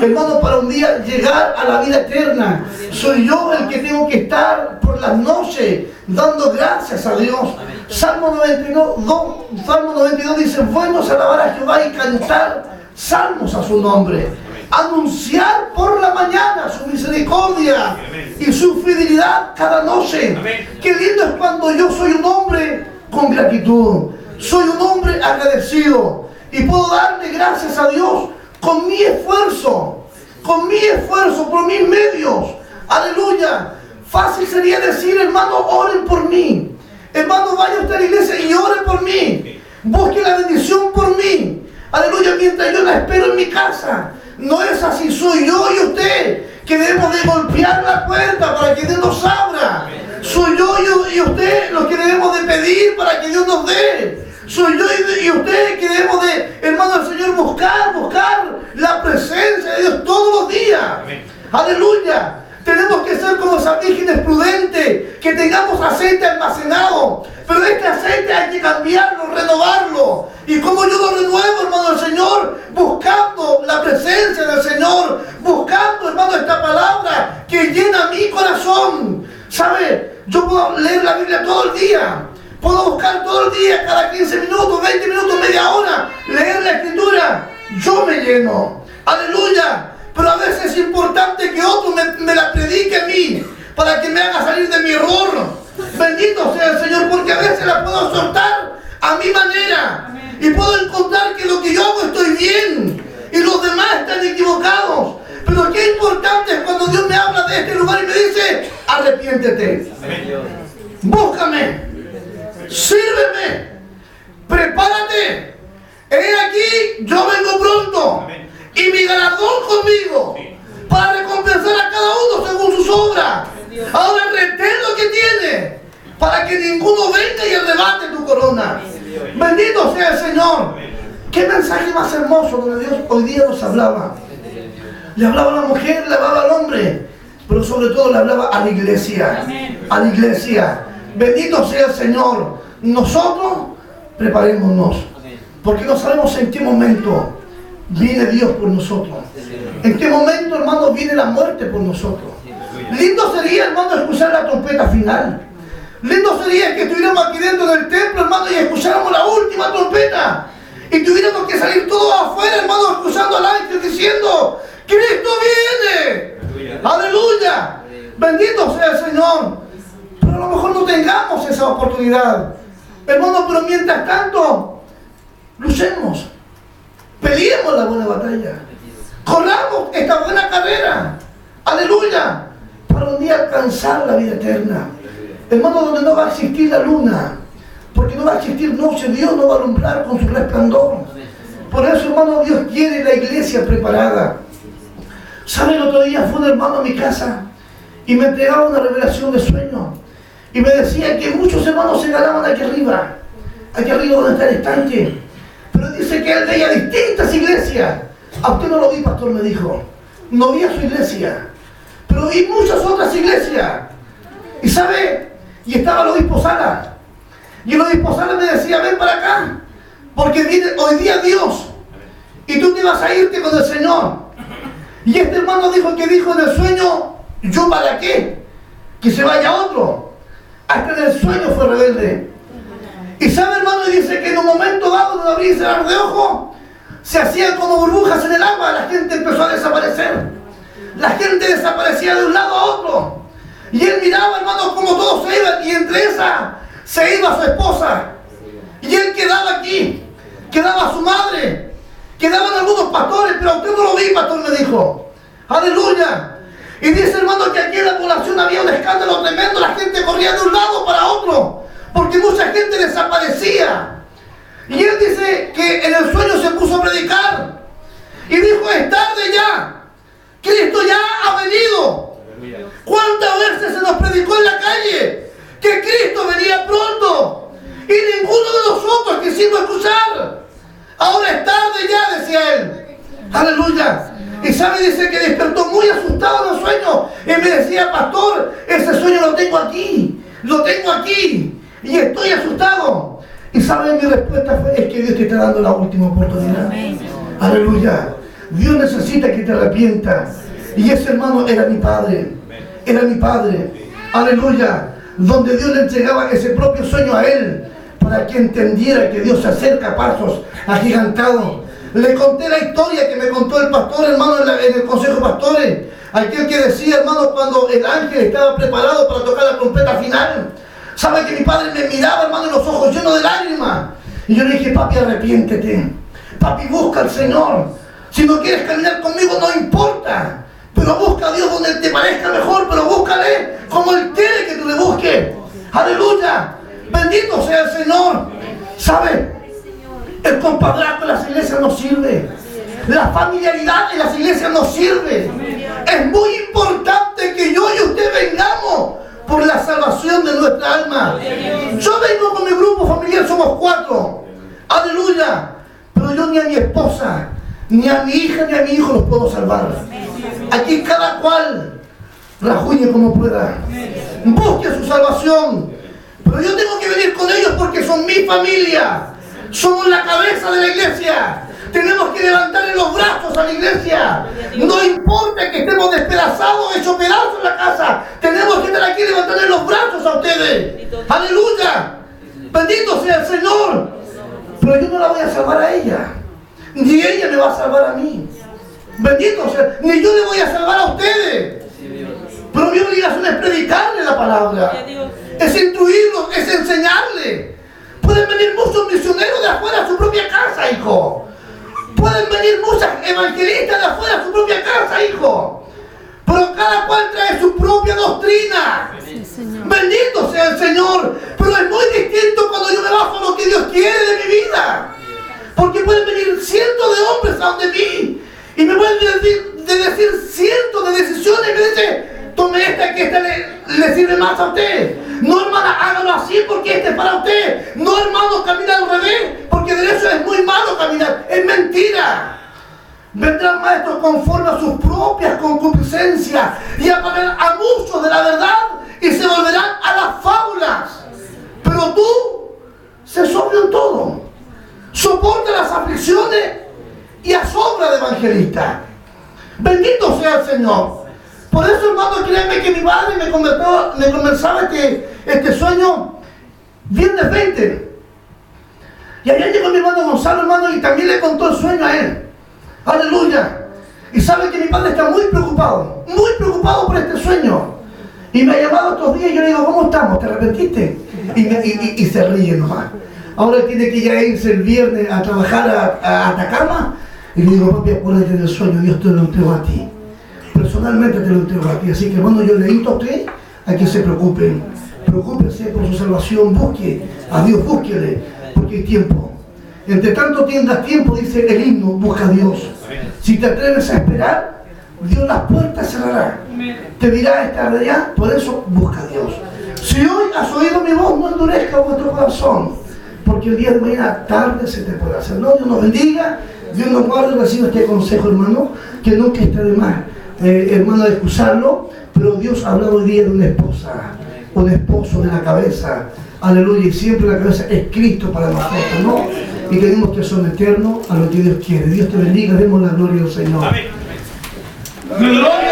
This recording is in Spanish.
hermano, para un día llegar a la vida eterna. Soy yo el que tengo que estar por las noches dando gracias a Dios. Salmo 92 dice: bueno es alabar a Jehová y cantar salmos a su nombre, anunciar por la mañana su misericordia y su fidelidad cada noche. Qué lindo es cuando yo soy un hombre con gratitud, soy un hombre agradecido y puedo darle gracias a Dios con mi esfuerzo, por mis medios. Aleluya. Fácil sería decir: hermano, oren por mí. Hermano, vaya usted a la iglesia y ore por mí. Busque la bendición por mí. Aleluya, mientras yo la espero en mi casa. No es así. Soy yo y usted que debemos de golpear la puerta para que Dios nos abra. Soy yo y usted los que debemos de pedir para que Dios nos dé. Soy yo y usted que debemos de, hermano del Señor, buscar la presencia de Dios todos los días. Aleluya. Tenemos que ser como esas vírgenes prudentes, que tengamos aceite almacenado, pero este aceite hay que cambiarlo, renovarlo. ¿Y cómo yo lo renuevo, hermano del Señor? Buscando la presencia del Señor, buscando, hermano, esta palabra que llena mi corazón. ¿Sabe? Yo puedo leer la Biblia todo el día, puedo buscar todo el día, cada 15 minutos, 20 minutos, media hora, leer la Escritura. Yo me lleno. Aleluya. Pero a veces es importante que otro me la predique a mí, para que me haga salir de mi error. Bendito sea el Señor, porque a veces la puedo soltar a mi manera. Y puedo encontrar que lo que yo hago estoy bien, y los demás están equivocados. Pero qué importante es cuando Dios me habla de este lugar y me dice: arrepiéntete, búscame, sírveme, prepárate. He aquí, yo vengo pronto. Y mi galardón conmigo, para recompensar a cada uno según sus obras. Ahora retén lo que tiene, para que ninguno venga y arrebate tu corona. Bendito sea el Señor. Qué mensaje más hermoso donde Dios hoy día nos hablaba. Le hablaba a la mujer, le hablaba al hombre, pero sobre todo le hablaba a la iglesia. A la iglesia. Bendito sea el Señor. Nosotros preparémonos, porque no sabemos en qué momento viene Dios por nosotros. ¿En qué momento, hermano, viene la muerte por nosotros? Lindo sería, hermano, escuchar la trompeta final. Lindo sería que estuviéramos aquí dentro del templo, hermano, y escucháramos la última trompeta. Y tuviéramos que salir todos afuera, hermano, escuchando al ángel diciendo: ¡Cristo viene! ¡Aleluya! Bendito sea el Señor. Pero a lo mejor no tengamos esa oportunidad, hermano, pero mientras tanto, luchemos. Peleemos la buena batalla. Corramos esta buena carrera. Aleluya. Para un día alcanzar la vida eterna. Hermano, donde no va a existir la luna, porque no va a existir noche, Dios no va a alumbrar con su resplandor. Por eso, hermano, Dios quiere la iglesia preparada. ¿Sabe? El otro día fue un hermano a mi casa y me entregaba una revelación de sueño. Y me decía que muchos hermanos se ganaban aquí arriba donde está el estanque. Pero dice que él veía distintas iglesias. A usted no lo vi, pastor, me dijo. No vi a su iglesia, pero vi muchas otras iglesias. Y sabe, y estaba el obispo Sala. Y el obispo Sala me decía: ven para acá, porque viene hoy día Dios, y tú te vas a irte con el Señor. Y este hermano dijo en el sueño: ¿yo para qué? Que se vaya otro. Hasta en el sueño fue rebelde. Y sabe, hermano, y dice que en un momento dado, de abrir y cerrar de ojos, se hacían como burbujas en el agua. La gente empezó a desaparecer. La gente desaparecía de un lado a otro. Y él miraba, hermano, como todos se iban, y entre esas se iba su esposa. Y él quedaba aquí, quedaba su madre, quedaban algunos pastores, pero a usted no lo vi, pastor, me dijo. Aleluya. Y dice, hermano, que aquí en la población había un escándalo tremendo. La gente corría de un lado para otro, porque mucha gente desaparecía. Y él dice que en el sueño se puso a predicar y dijo: es tarde ya, Cristo ya ha venido. ¿Cuántas veces se nos predicó en la calle que Cristo venía pronto? Y ninguno de nosotros quisimos escuchar. Ahora es tarde ya, decía él. Aleluya. Y sabe, dice que despertó muy asustado en el sueño y me decía: pastor, ese sueño lo tengo aquí y estoy asustado. Y sabe, mi respuesta fue: es que Dios te está dando la última oportunidad. Aleluya. Dios necesita que te arrepientas. Y ese hermano era mi padre. Era mi padre. Aleluya. Donde Dios le entregaba ese propio sueño a él, para que entendiera que Dios se acerca a pasos agigantados. Le conté la historia que me contó el pastor, hermano, en el consejo de pastores. Aquel que decía, hermano, cuando el ángel estaba preparado para tocar la trompeta final. ¿Sabe que mi padre me miraba, hermano, en los ojos llenos de lágrimas? Y yo le dije, papi, arrepiéntete. Papi, busca al Señor. Si no quieres caminar conmigo, no importa. Pero busca a Dios donde te parezca mejor, pero búscale como Él quiere que tú le busques. Aleluya. Bendito sea el Señor. ¿Sabe? El compadrazgo en las iglesias no sirve. La familiaridad en las iglesias no sirve. Es muy importante que yo y usted vengamos por la salvación de nuestra alma. Yo vengo con mi grupo familiar, somos 4. Aleluya. Pero yo ni a mi esposa, ni a mi hija, ni a mi hijo los puedo salvar. Aquí cada cual rajuñe como pueda. Busque su salvación. Pero yo tengo que venir con ellos porque son mi familia. Somos la cabeza de la iglesia. Tenemos que levantarle los brazos a la iglesia. No importa que estemos despedazados, hechos pedazos en la casa. Tenemos que estar aquí levantarle los brazos a ustedes. Aleluya. Bendito sea el Señor. Pero yo no la voy a salvar a ella. Ni ella me va a salvar a mí. Bendito sea. Ni yo le voy a salvar a ustedes. Pero mi obligación es predicarle la palabra. Es instruirlos, es enseñarle. Pueden venir muchos misioneros de afuera a su propia casa, hijo. Pueden venir muchas evangelistas de afuera a su propia casa, hijo. Pero cada cual trae su propia doctrina. Bendito sea el Señor. Pero es muy distinto cuando yo me bajo a lo que Dios quiere de mi vida. Porque pueden venir cientos de hombres a donde mí y me pueden decir cientos de decisiones y me dicen, tome esta, que esta le sirve más a usted. No, hermana, hágalo así porque este es para usted. No, hermano, camina al revés, porque derecho es muy malo caminar. Es mentira. Vendrán maestros conforme a sus propias concupiscencias y apagarán a muchos de la verdad y se volverán a las fábulas. Pero tú, sé sobrio en todo. Soporta las aflicciones y asombra de evangelista. Bendito sea el Señor. Por eso, hermano, créanme que mi padre me conversaba este sueño viernes 20. Y allá llegó mi hermano Gonzalo, hermano, y también le contó el sueño a él. Aleluya. Y sabe que mi padre está muy preocupado por este sueño. Y me ha llamado estos días y yo le digo, ¿cómo estamos? ¿Te arrepentiste? Y se ríe nomás. Ahora tiene que ya irse el viernes a trabajar a Atacama. Y le digo, papi, acuérdate del sueño, Dios te lo entregó a ti. Personalmente te lo entrego a ti. Así que, hermano, yo le invito a usted a que se preocupen. Preocúpese por su salvación, busque a Dios, búsquele, porque hay tiempo. Entre tanto tengas tiempo, dice el himno, busca a Dios. Si te atreves a esperar, Dios las puertas cerrará. Te dirá esta allá, por eso busca a Dios. Si hoy has oído mi voz, no endurezca vuestro corazón, porque el día de mañana tarde se te puede hacer. No, Dios nos bendiga, Dios nos guarde. Reciba este consejo, hermano, que nunca está de más, hermano, de excusarlo, pero Dios ha hablado hoy día de una esposa, un esposo de la cabeza. Aleluya, y siempre la cabeza es Cristo para nosotros, ¿no? Y tenemos que someternos a lo que Dios quiere. Dios te bendiga, demos la gloria al Señor. Amén. Gloria